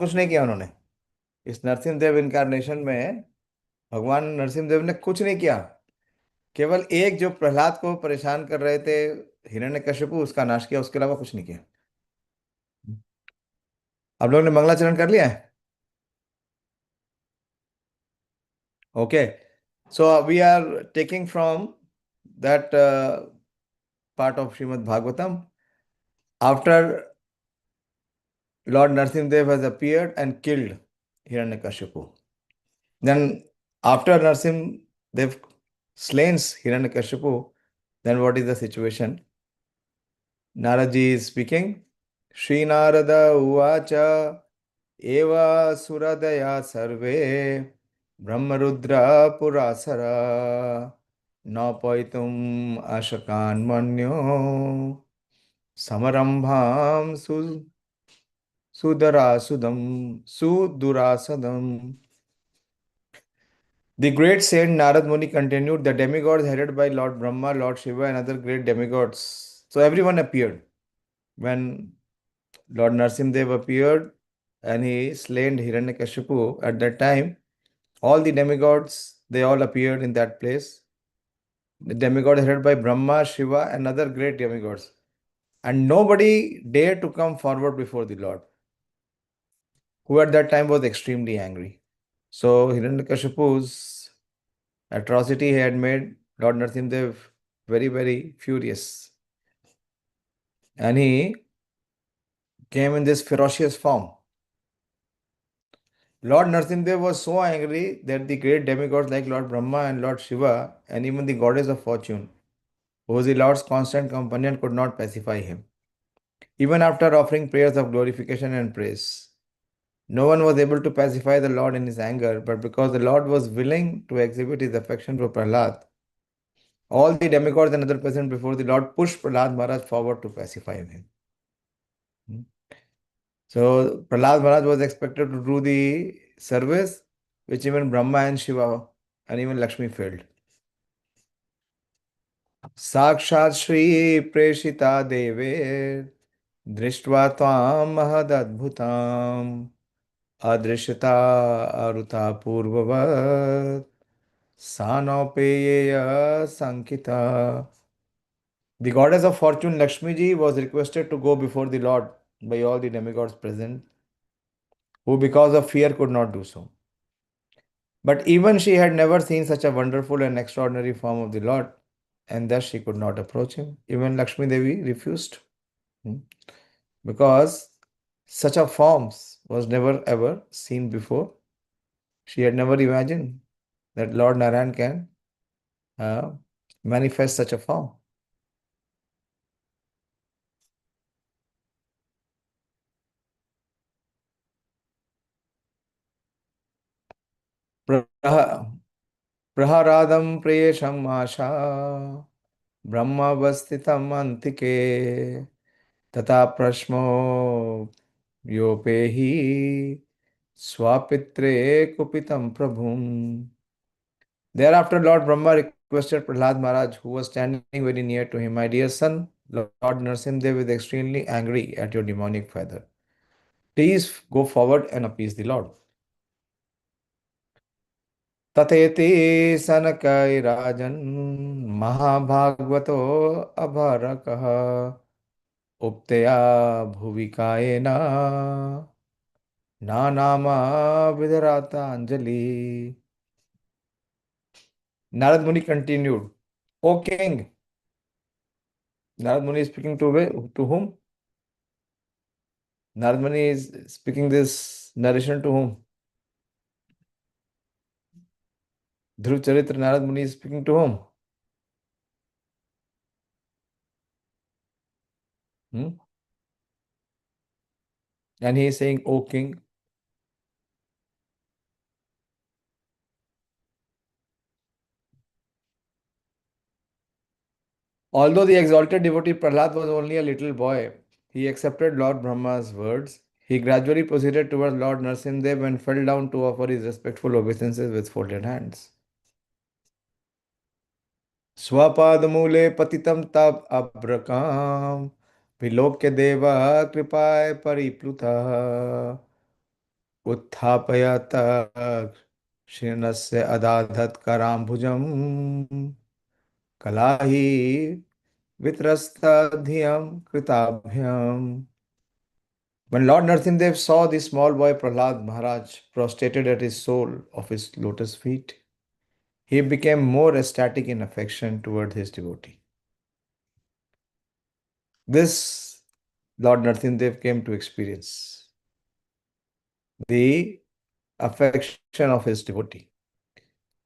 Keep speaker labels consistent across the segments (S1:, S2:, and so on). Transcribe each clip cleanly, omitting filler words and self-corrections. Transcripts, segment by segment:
S1: कुछ नहीं किया उन्होंने। इस नरसिम्हदेव इनकारनेशन में भगवान नरसिम्हदेव ने कुछ नहीं किया। केवल एक जो प्रहलाद को परेशान कर रहे थे, हिरण्यकश्यपु, उसका नाश किया, उसके अलावा कुछ नहीं किया। आप लोगों ने मंगलाचरण कर लिया है? Okay, so we are taking from that part of Srimad Bhagavatam. After Lord Nrsimhadev has appeared and killed Hiranyakashipu, then after Nrsimhadev slains Hiranyakashipu, then what is the situation? Naraji is speaking. Shri Narada Uvacha Eva Suradaya Sarve Brahmarudra Purasara Napaitum Ashakan Manyo Samarambham Sudurasadam. The great saint Narad Muni continued, the demigods headed by Lord Brahma, Lord Shiva, and other great demigods. So everyone appeared. When Lord Nrsimhadev appeared and he slain Hiranyakashipu, at that time, all the demigods, they all appeared in that place. The demigods headed by Brahma, Shiva, and other great demigods. And nobody dared to come forward before the Lord, who at that time was extremely angry. So Hiranyakashipu's atrocity he had made Lord Nrsimhadev very, very furious. And he came in this ferocious form. Lord Nrsimhadev was so angry that the great demigods like Lord Brahma and Lord Shiva and even the goddess of fortune, who was the Lord's constant companion, could not pacify him. Even after offering prayers of glorification and praise, no one was able to pacify the Lord in his anger, but because the Lord was willing to exhibit his affection for Prahlāda, all the demigods and other present before the Lord pushed Prahlāda Maharaj forward to pacify him. So Prahlāda Maharaj was expected to do the service which even Brahma and Shiva and even Lakshmi failed. Sakshat Shri Preshita Deve Drishtva Tvam Mahadadbhutam Adrishyata Aruta Purvavat Sanopeya Sankita. The goddess of fortune Lakshmi ji was requested to go before the Lord by all the demigods present, who because of fear could not do so. But even she had never seen such a wonderful and extraordinary form of the Lord, and thus she could not approach him. Even Lakshmi Devi refused, hmm, because such a form was never ever seen before. She had never imagined that Lord Narayan can uh, manifest such a form. Praha- Praharadam prayesham asha brahmavasthitam antike tata prashmo yopehi swapitre kupitam prabhum. Thereafter, Lord Brahma requested Prahlāda Maharaj, who was standing very near to him, my dear son, Lord Nrsimhadev is extremely angry at your demonic father. Please go forward and appease the Lord. Tatheti sanakai rajan mahabhagavato abharakaha uptaya bhuvikayena na nama vidarata anjali. Narad Muni continued, O king, Narad Muni is speaking to whom? Narad Muni is speaking this narration to whom? Dhruv Charitra, Narad Muni is speaking to whom? Hmm? And he is saying, O king. Although the exalted devotee Prahlad was only a little boy, he accepted Lord Brahma's words. He gradually proceeded towards Lord Nrsimhadev and fell down to offer his respectful obeisances with folded hands. Swapadamule patitam tab abrakam vilokya deva kripaye paripluta उत्थापयत क्षीणस्य अदाधत् कराम्बुजम् कलाहि वित्रस्तधियं कृताभ्याम्. When Lord Nrsimhadev saw the small boy Prahlāda Maharaj prostrated at his sole of his lotus feet, he became more ecstatic in affection toward his devotee. This Lord Nrsimhadev came to experience the affection of his devotee.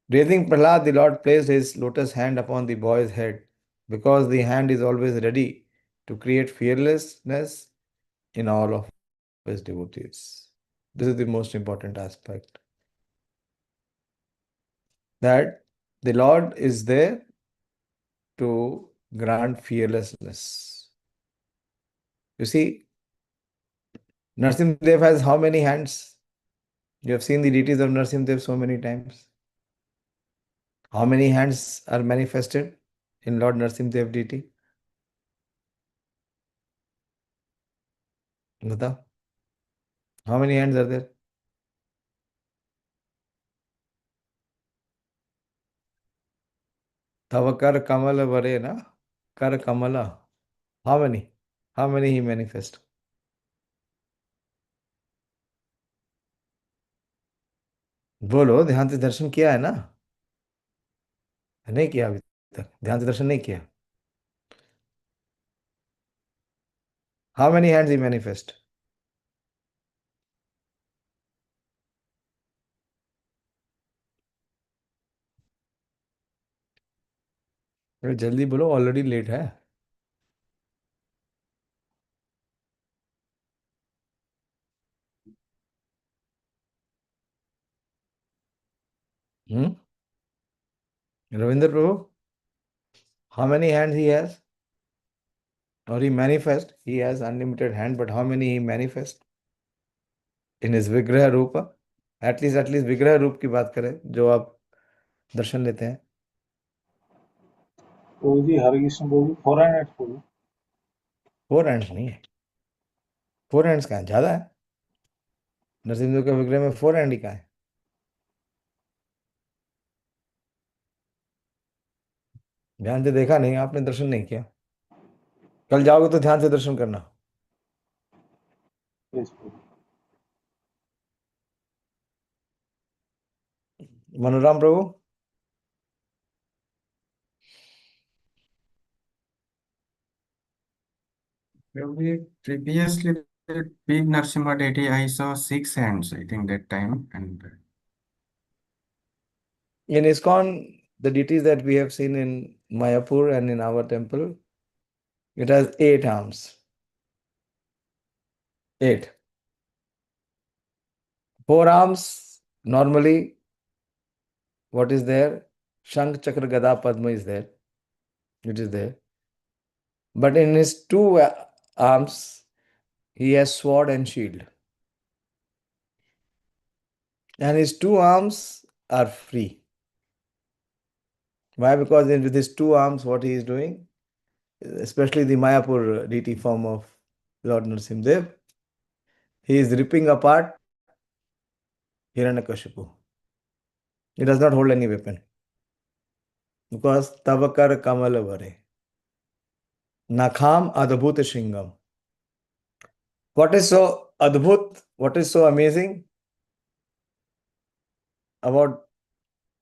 S1: Raising Prahlāda, the Lord placed his lotus hand upon the boy's head because the hand is always ready to create fearlessness in all of his devotees. This is the most important aspect. That the Lord is there to grant fearlessness. You see, Nrsimhadev has how many hands? You have seen the deities of Nrsimhadev so many times. How many hands are manifested in Lord Nrsimhadev deity? बताओ. How many hands are there? Tava kar kamala vare na? Kar kamala. How many? How many he manifest? बोलो, ध्यान से दर्शन किया है ना? नहीं किया अभी तक. ध्यान से दर्शन नहीं किया. How many hands he manifest? अरे जल्दी बोलो, ऑलरेडी लेट है. Hmm? Ravindra Prabhu, how many hands he has? Or he manifest? He has unlimited hand, but how many he manifest? In his Vigraha Rupa? At least Vigraha Rup की बात करें, जो आप दर्शन लेते हैं.
S2: प्रभु जी हरे कृष्ण प्रभु जी 400 प्रभु.
S1: 4 hands नहीं है. 4 hands कहाँ है? ज्यादा है. नरसिंह के विग्रह में 4 hand ही कहाँ है? ध्यान से देखा नहीं आपने, दर्शन नहीं किया. कल जाओगे तो ध्यान से दर्शन करना.
S2: यस प्रभु.
S1: मनोराम प्रभु,
S3: Previously, that big Nṛsiṁha deity, I saw 6 hands, I think that time. And
S1: in ISKCON, the deities that we have seen in Mayapur and in our temple, it has 8 arms. 8. 4 arms, normally, what is there? Shankh, Chakra, Gada, Padma is there. It is there. But in his 2 arms, he has sword and shield. And his 2 arms are free. Why? Because with his 2 arms, what he is doing, especially the Mayapur deity form of Lord Nrsimhadev, he is ripping apart Hiranyakashipu. He does not hold any weapon. Because Tavakar Kamalavare. Nakham Adbhuta Shingam. What is so adbhut, what is so amazing about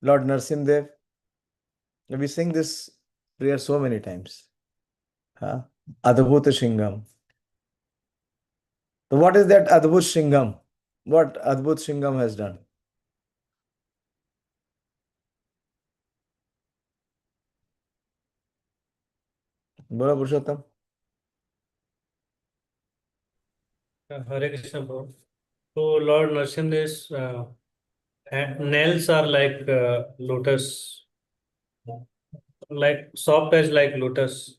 S1: Lord Nrsimhadev? We sing this prayer so many times. Huh? Adbhuta Shingam. So what is that Adbhut Shingam? What Adbhut Shingam has done? बोलो पुरुषोत्तम.
S4: Hare Krishna, bro. So Lord Nrsimha's nails are like lotus, like soft as like lotus.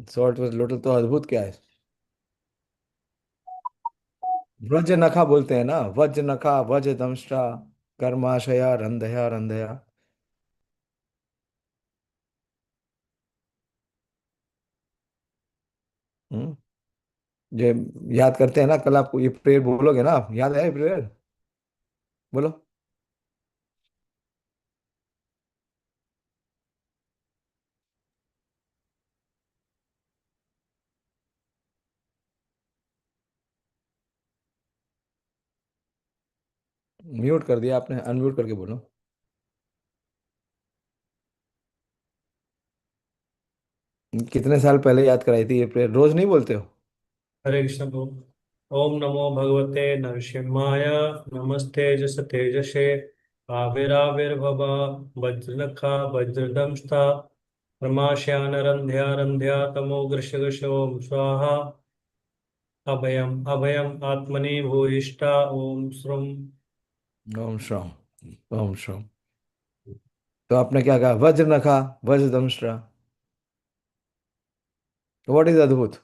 S1: So it was lotus तो अद्भुत क्या है? व्रज नखा बोलते हैं ना. वज नखा, वज दंष्टा, कर्माशया, रंधया रंधया. हम्म ये याद करते हैं ना, कल आपको ये प्रेयर बोलोगे ना आप, याद है प्रेयर? बोलो। म्यूट कर दिया आपने, अनम्यूट करके बोलो। कितने साल पहले याद कराई थी ये प्रेयर? रोज नहीं बोलते हो?
S4: हरे कृष्ण प्रभु। ओम नमो भगवते नरसिम्हाय। नमस्ते जस तेजसे आविराविर्भव वज्रनखा वज्रदंष्टा प्रमाश्यानरन्ध्या तमो घृष स्वाहा अभयम अभयम आत्मनि भूयिष्ठा ओम श्रुम।
S1: ओम श्रम। ओम श्रम। तो आपने क्या कहा? वज्र नखा वज्र दंष्ट्रा। व्हाट इज अद्भुत?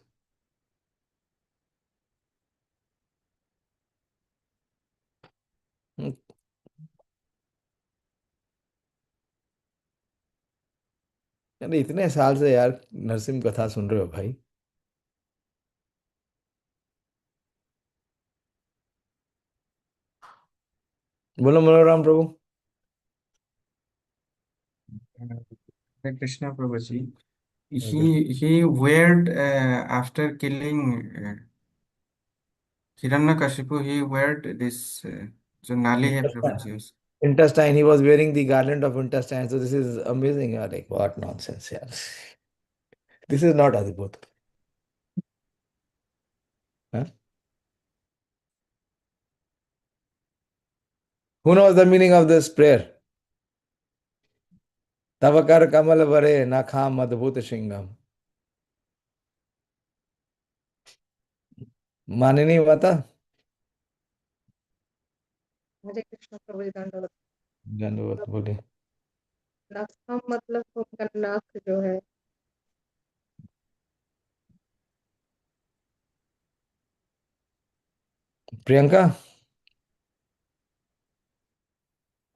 S1: हम्म, यानी इतने साल से यार नरसिंह कथा सुन रहे हो भाई। बोलो मनोराम प्रभु।
S3: Hare Krishna Prabhuji. He weared after killing Hiranyakashipu, he wear this जो नाली है प्रभु जी उस
S1: Intestine, he was wearing the garland of intestine. So this is amazing. Yaar, like, what nonsense, yaar. This is not Adibhut. Huh? Who knows the meaning of this prayer? Tavakar kamal vare nakham madhbhuta shingam. माने नहीं पता?
S5: हरे कृष्ण प्रभु जी दंडवत।
S1: धन्यवाद बोले।
S5: नरसिम्हा मतलब उनका नख जो है।
S1: प्रियंका।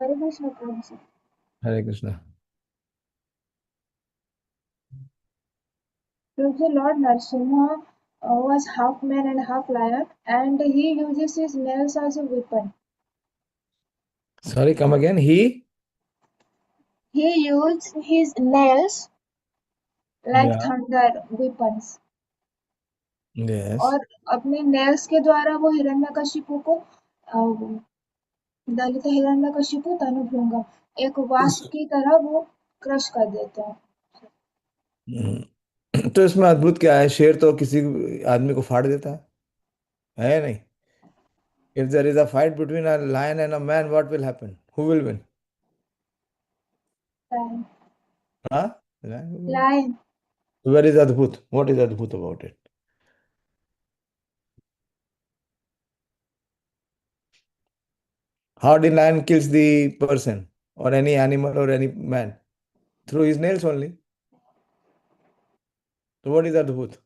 S6: हरे कृष्ण प्रभु जी।
S1: हरे कृष्णा।
S6: प्रभु जी, Lord Nrsimha was half man and half lion, and he uses his nails as a weapon.
S1: Sorry, come again.
S6: He used his nails like
S1: Yeah.
S6: thunder weapons.
S1: Yes.
S6: और अपने नेल्स के द्वारा वो हिरण्यकशिपु को दलित हिरण्यकशिपु तनुभृंगम एक वास्प की तरह वो क्रश कर देते हैं।
S1: तो इसमें अद्भुत क्या है? शेर तो किसी आदमी को फाड़ देता है नहीं? If there is a fight between a lion and a man, what will happen? Who will win?
S6: Lion.
S1: Huh? Lion will win.
S6: Lion.
S1: Where is Adbhut? What is Adbhut about it? How the lion kills the person or any animal or any man? Through his nails only. So what is Adbhut?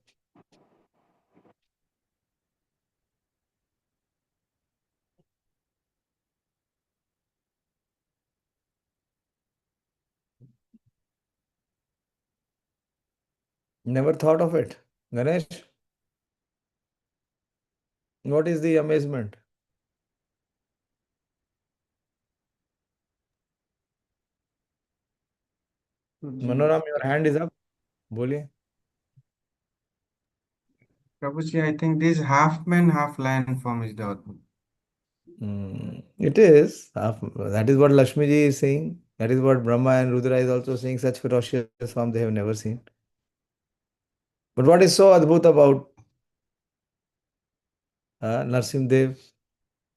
S1: Never thought of it. Ganesh, what is the amazement? Manoram, your hand is up. बोलिए।
S3: प्रभु जी, I think this half man half lion form is the Adbhut.
S1: It is. That is what Lakshmi ji is saying. That is what Brahma and Rudra is also saying. Such ferocious form they have never seen. But what is so adbhut about Nrsimhadev?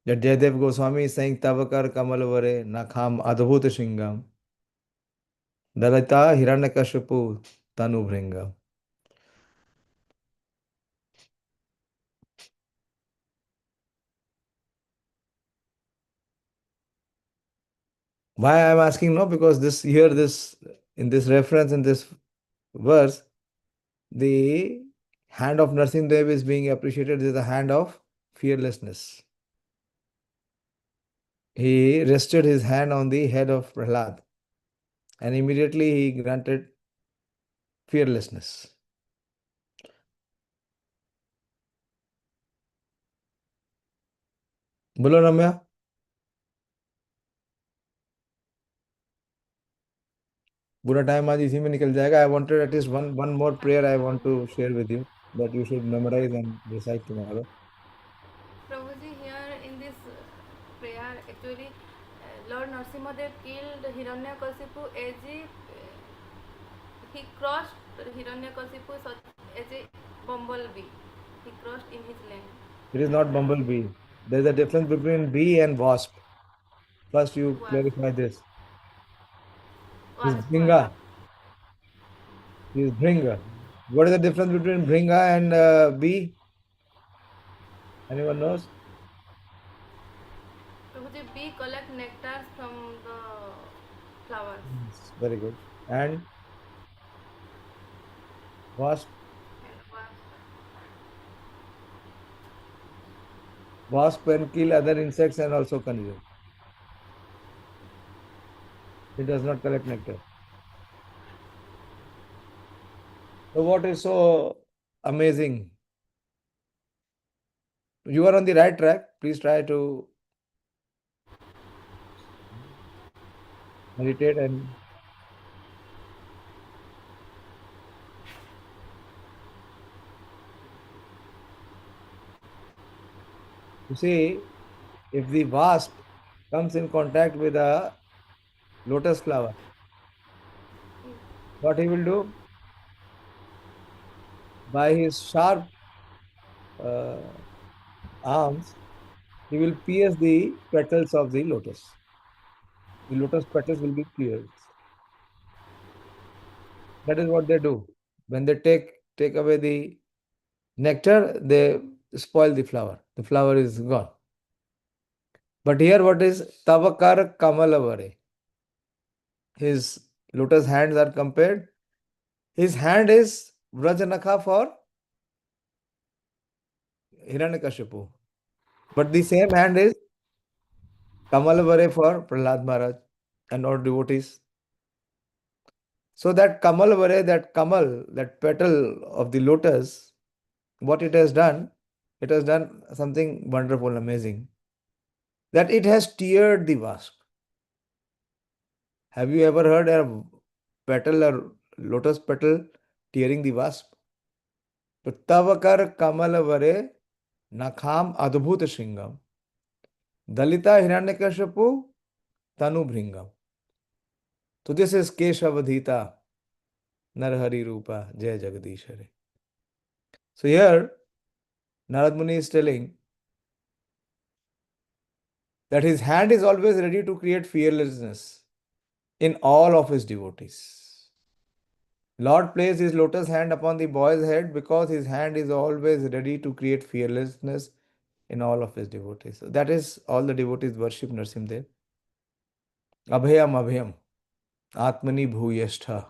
S1: That Jayadev Goswami is saying Tavakar Kamalvare Nakham Adbhuta Shingam Dalita Hiranyakashipu Tanu Bhringam. Why I am asking? No, because this in this reference in this verse, the hand of Nrsimhadev is being appreciated as the hand of fearlessness. He rested his hand on the head of Prahlāda and immediately he granted fearlessness. बोलो रम्या। पूरा time आज इसी में निकल जाएगा. I wanted at least one more prayer I want to share with you that you should memorize and recite tomorrow.
S7: Prabhuji, here in this prayer, actually, Lord Nṛsiṁhadev killed Hiranyakashipu as if he crossed Hiranyakashipu as a bumblebee. He crossed in his land.
S1: It is not bumblebee. There is a difference between bee and wasp. First, you
S7: Wasp.
S1: clarify this. He is
S7: Wasp.
S1: bringa. He is bringa. What is the difference between bringa and bee? Anyone knows?
S7: Prabhuji, bee collect nectar from the flowers.
S1: Yes, very good. And wasp?
S7: And wasp.
S1: Wasp can kill other insects and also consume. It does not collect nectar. So what is so amazing? You are on the right track. Please try to meditate and you see, if the wasp comes in contact with a lotus flower, what he will do? By his sharp arms, he will pierce the petals of the lotus. The lotus petals will be pierced. That is what they do. When they take away the nectar, they spoil the flower. The flower is gone. But here what is Tavakar Kamalavare? His lotus hands are compared. His hand is Vrajanakha for Hiranyakashipu. But the same hand is Kamalavare for Prahlāda Maharaj and all devotees. So that Kamalavare, that Kamal, that petal of the lotus, what it has done something wonderful, amazing. That it has teared the wasp. Have you ever heard a petal or lotus petal tearing the wasp? So Tavakar Kamalavare Nakham Adbhuta Shringam Dalita Hiranyakashipu Tanu Bhringam. So this is Keshavadhita Narhari Rupa Jai Jagadishare. So here Narad Muni is telling that his hand is always ready to create fearlessness in all of his devotees. Lord placed his lotus hand upon the boy's head because his hand is always ready to create fearlessness in all of his devotees. So that is all the devotees worship Nṛsiṁhadev. Abhayam Abhayam Atmani Bhuyashtha.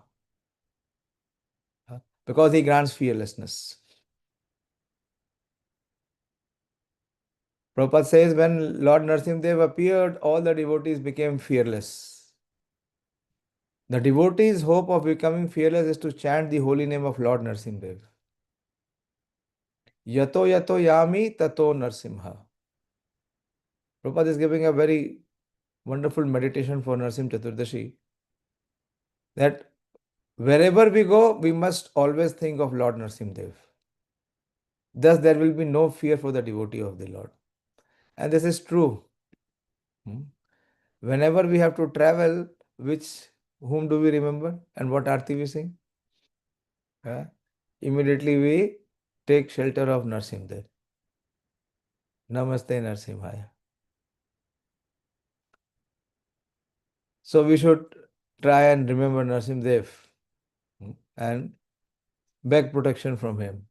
S1: Because he grants fearlessness. Prabhupada says when Lord Nṛsiṁhadev appeared, all the devotees became fearless. The devotee's hope of becoming fearless is to chant the holy name of Lord Nṛsiṁhadev. Yato yato yami tato Nṛsiṁha. Prabhupada is giving a very wonderful meditation for Nṛsiṁha-Caturdaśī. That wherever we go, we must always think of Lord Nṛsiṁhadev. Thus, there will be no fear for the devotee of the Lord. And this is true. Whenever we have to travel, whom do we remember and what arti we sing? Immediately we take shelter of Nṛsiṁhadev. Namaste Nṛsiṁhāya. So we should try and remember Nṛsiṁhadev and beg protection from him.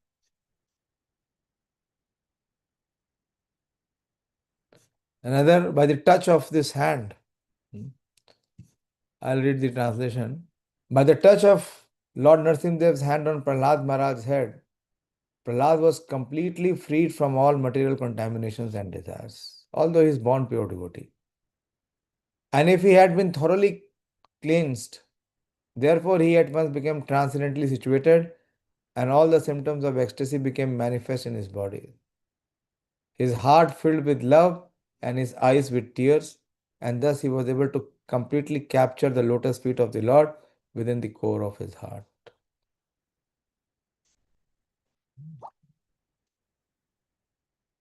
S1: Another, by the touch of this hand, I'll read the translation. By the touch of Lord Nṛsiṁhadev's hand on Prahlāda Maharaj's head, Prahlāda was completely freed from all material contaminations and desires, although he is born pure devotee. And if he had been thoroughly cleansed, therefore he at once became transcendently situated, and all the symptoms of ecstasy became manifest in his body. His heart filled with love, and his eyes with tears, and thus he was able to completely capture the lotus feet of the Lord within the core of his heart.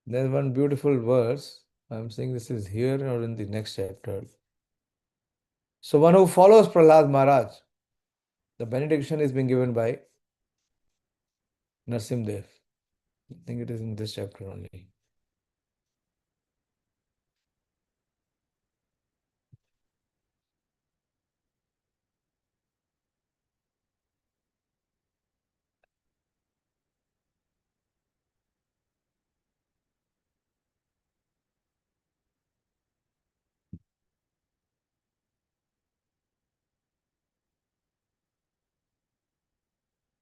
S1: There's one beautiful verse. I'm saying this is here or in the next chapter. So one who follows Prahlāda Maharaj, the benediction is being given by Nṛsiṁhadeva. I think it is in this chapter only.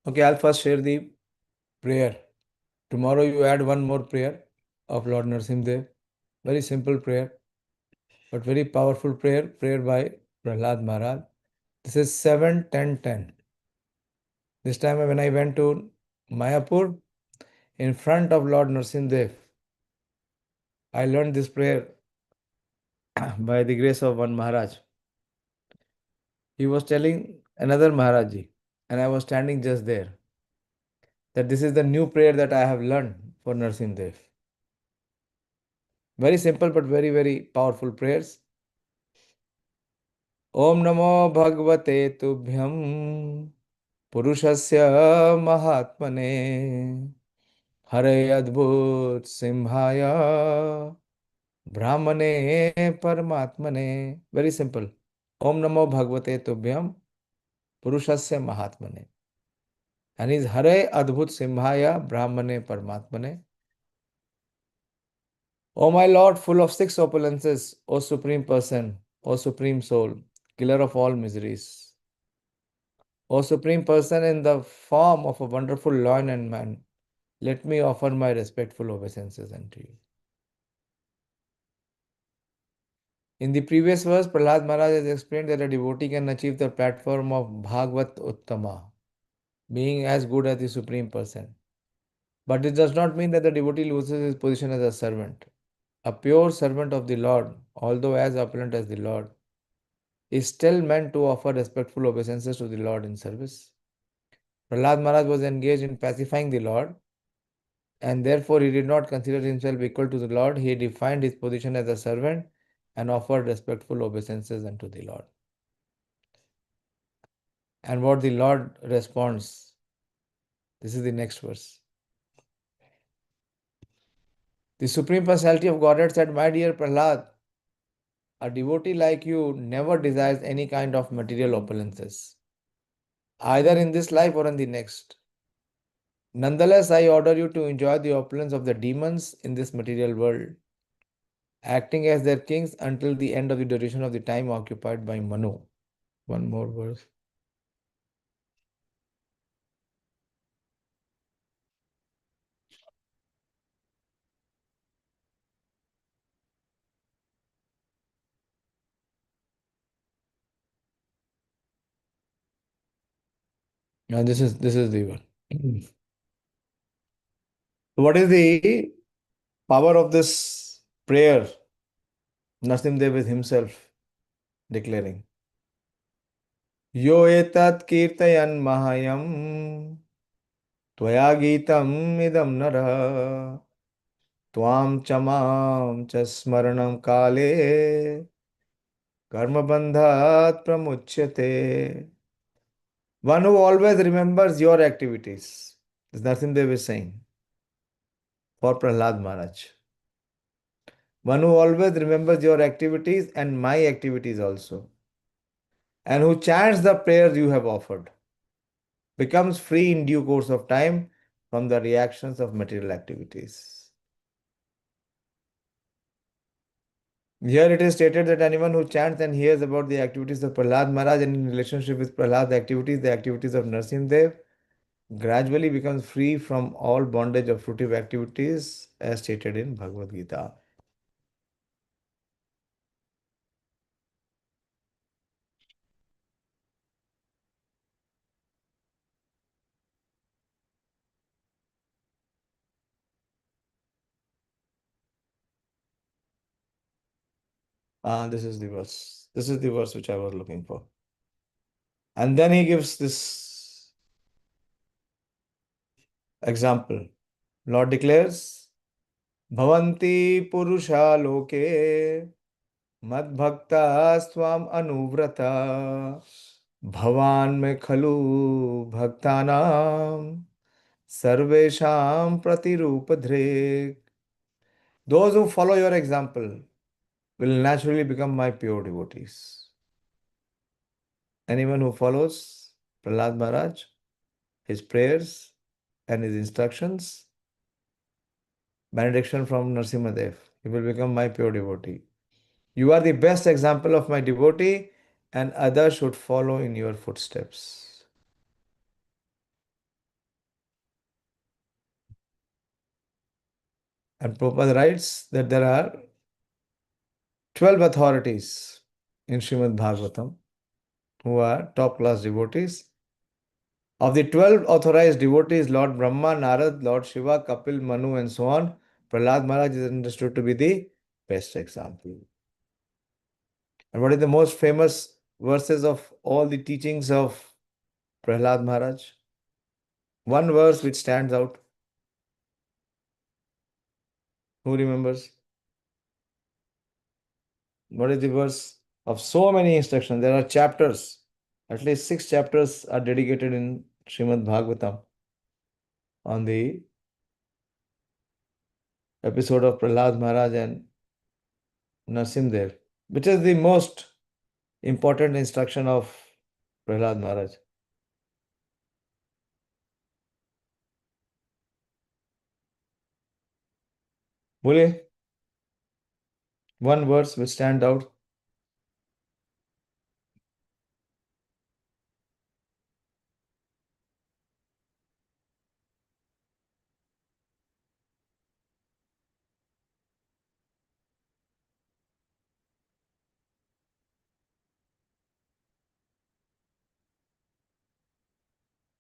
S1: Okay, I'll first share the prayer. Tomorrow you add one more prayer of Lord Nṛsiṁhadeva. Very simple prayer, but very powerful prayer. Prayer by Prahlāda Maharaj. This is 7-10-10. This time when I went to Mayapur, in front of Lord Nṛsiṁhadeva, I learned this prayer by the grace of one Maharaj. He was telling another Maharaji, and I was standing just there, that this is the new prayer that I have learned for Nṛsiṁhadeva. Very simple but very, very powerful prayers. Om namo bhagavate tubhyaṁ puruṣāya mahātmane haraye dbhuta-siṁhāya brahmaṇe paramātmane. Very simple. Om namo bhagavate tubhyaṁ puruṣāya mahātmane. And is haraye dbhuta-siṁhāya brahmaṇe paramātmane. O my Lord, full of six opulences, O Supreme Person, O Supreme Soul, killer of all miseries. O Supreme Person, in the form of a wonderful lion and man, let me offer my respectful obeisances unto you. In the previous verse, Prahlāda Maharaj has explained that a devotee can achieve the platform of Bhagavat Uttama, being as good as the Supreme Person. But this does not mean that the devotee loses his position as a servant. A pure servant of the Lord, although as opulent as the Lord, is still meant to offer respectful obeisances to the Lord in service. Prahlāda Maharaj was engaged in pacifying the Lord, and therefore he did not consider himself equal to the Lord. He defined his position as a servant and offered respectful obeisances unto the Lord. And what the Lord responds, this is the next verse. The Supreme Personality of Godhead said, My dear Prahlāda, a devotee like you never desires any kind of material opulences, either in this life or in the next. Nonetheless, I order you to enjoy the opulence of the demons in this material world, acting as their kings until the end of the duration of the time occupied by Manu. One more verse. Now this is the one. What is the power of this prayer? Nṛsiṁhadeva is himself declaring. Yo etat kīrtayen mahyaṁ tvayā gītam idaṁ naraḥ tvāṁ chamāṁ cha smaranam kāle karma-bandhāt pramucyate. One who always remembers your activities. This Nṛsiṁhadeva is saying for Prahlāda Maharaj. One who always remembers your activities and my activities also, and who chants the prayers you have offered, becomes free in due course of time from the reactions of material activities. Here it is stated that anyone who chants and hears about the activities of Prahlāda Maharaj and in relationship with Prahlāda activities, the activities of Nṛsiṁhadeva, gradually becomes free from all bondage of fruitive activities as stated in Bhagavad Gita. This is the verse. This is the verse which I was looking for. And then he gives this example. Lord declares, bhavanti puruṣā loke mad-bhaktās tvāṁ anuvrata bhavan me khalu bhaktānām sarveshāṁ pratirūpa-dhṛk. Those who follow your example will naturally become my pure devotees. Anyone who follows Prahlāda Maharaj, his prayers and his instructions, benediction from Nṛsiṁhadeva, he will become my pure devotee. You are the best example of my devotee, and others should follow in your footsteps. And Prabhupada writes that there are 12 authorities in Srimad Bhagavatam who are top class devotees. Of the 12 authorized devotees, Lord Brahma, Narad, Lord Shiva, Kapil, Manu, and so on, Prahlāda Maharaj is understood to be the best example. And what is the most famous verses of all the teachings of Prahlāda Maharaj? One verse which stands out. Who remembers? What is the verse of so many instructions? There are chapters. At least 6 chapters are dedicated in Srimad Bhagavatam on the episode of Prahlāda Maharaj and Nṛsiṁhadeva. Which is the most important instruction of Prahlāda Maharaj? Bole? One verse which stand out.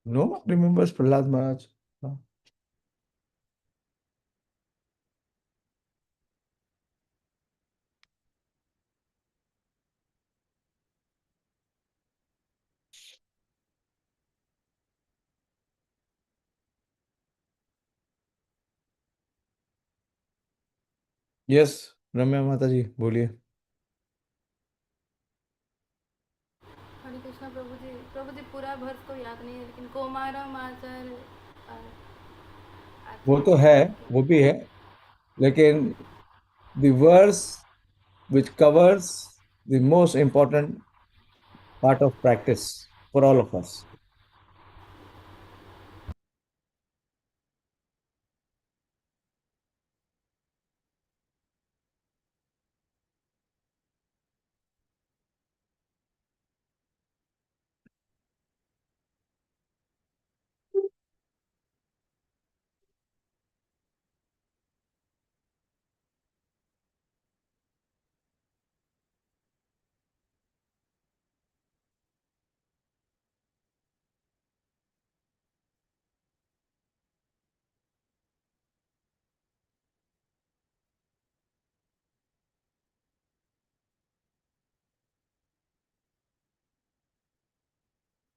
S1: No one remembers Prahlāda Maharaj. No. Yes, Ramya Mataji, boliye.
S7: हरे कृष्णा प्रभु जी पूरा वर्ष को याद नहीं है लेकिन कौमारम आचार्य
S1: वो तो है, वो भी है, लेकिन the verse which covers the most important part of practice for all of us.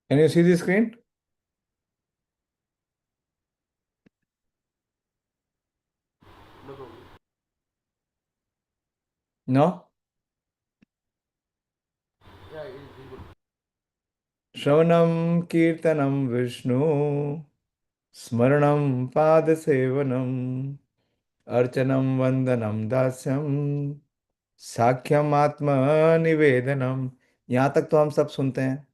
S1: Can you see the screen? No? Shravanam Kirtanam Vishnu Smaranam Padasevanam Archanam Vandanam Dasyam Sakhyam Atma Nivedanam. यहाँ तक तो हम सब सुनते हैं,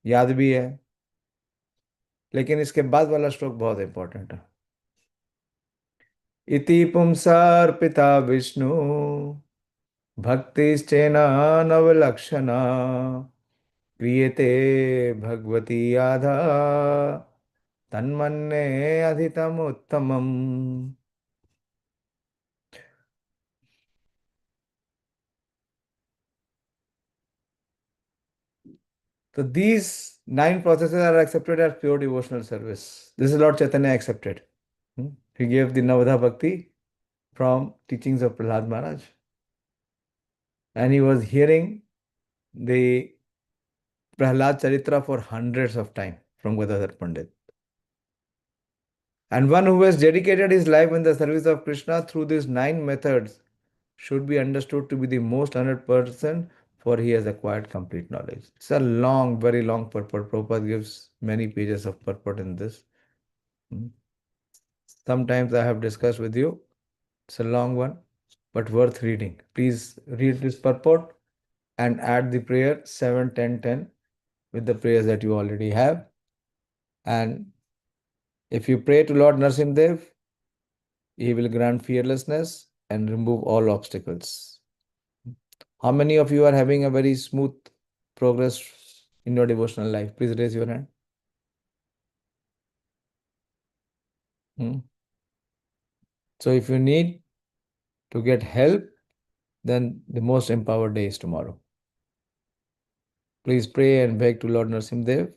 S1: याद भी है, लेकिन इसके बाद वाला श्लोक बहुत इंपॉर्टेंट है. इति पुंसार्पिता विष्णु भक्तिश्चेना नवलक्षणा क्रियते भगवती आधा तन्मन्ये अधितम उत्तमम. So these 9 processes are accepted as pure devotional service. This is Lord Chaitanya accepted. He gave the Navadha Bhakti from teachings of Prahlāda Maharaj. and he was hearing the Prahlāda Charitra for hundreds of times from Gadadhar Pandit. And one who has dedicated his life in the service of Krishna through these 9 methods should be understood to be the most honored person, for he has acquired complete knowledge. It's a long, very long purport. Prabhupada gives many pages of purport in this. Sometimes I have discussed with you. It's a long one, but worth reading. Please read this purport and add the prayer 7, 10, 10 with the prayers that you already have. And if you pray to Lord Nṛsiṁhadev, he will grant fearlessness and remove all obstacles. How many of you are having a very smooth progress in your devotional life? Please raise your hand. So if you need to get help, then the most empowered day is tomorrow. Please pray and beg to Lord Nṛsiṁhadev,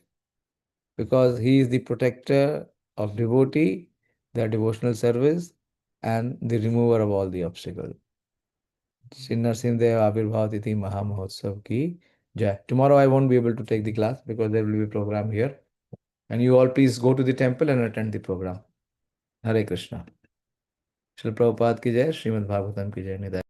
S1: because he is the protector of devotee, their devotional service, and the remover of all the obstacles. Shri Nṛsiṁhadeva Tithi Mahamahotsav ki Jai. Tomorrow I won't be able to take the class because there will be a program here. And you all please go to the temple and attend the program. Hare Krishna. Shri Prabhupada ki Jai, Srimad Bhagavatam ki Jai.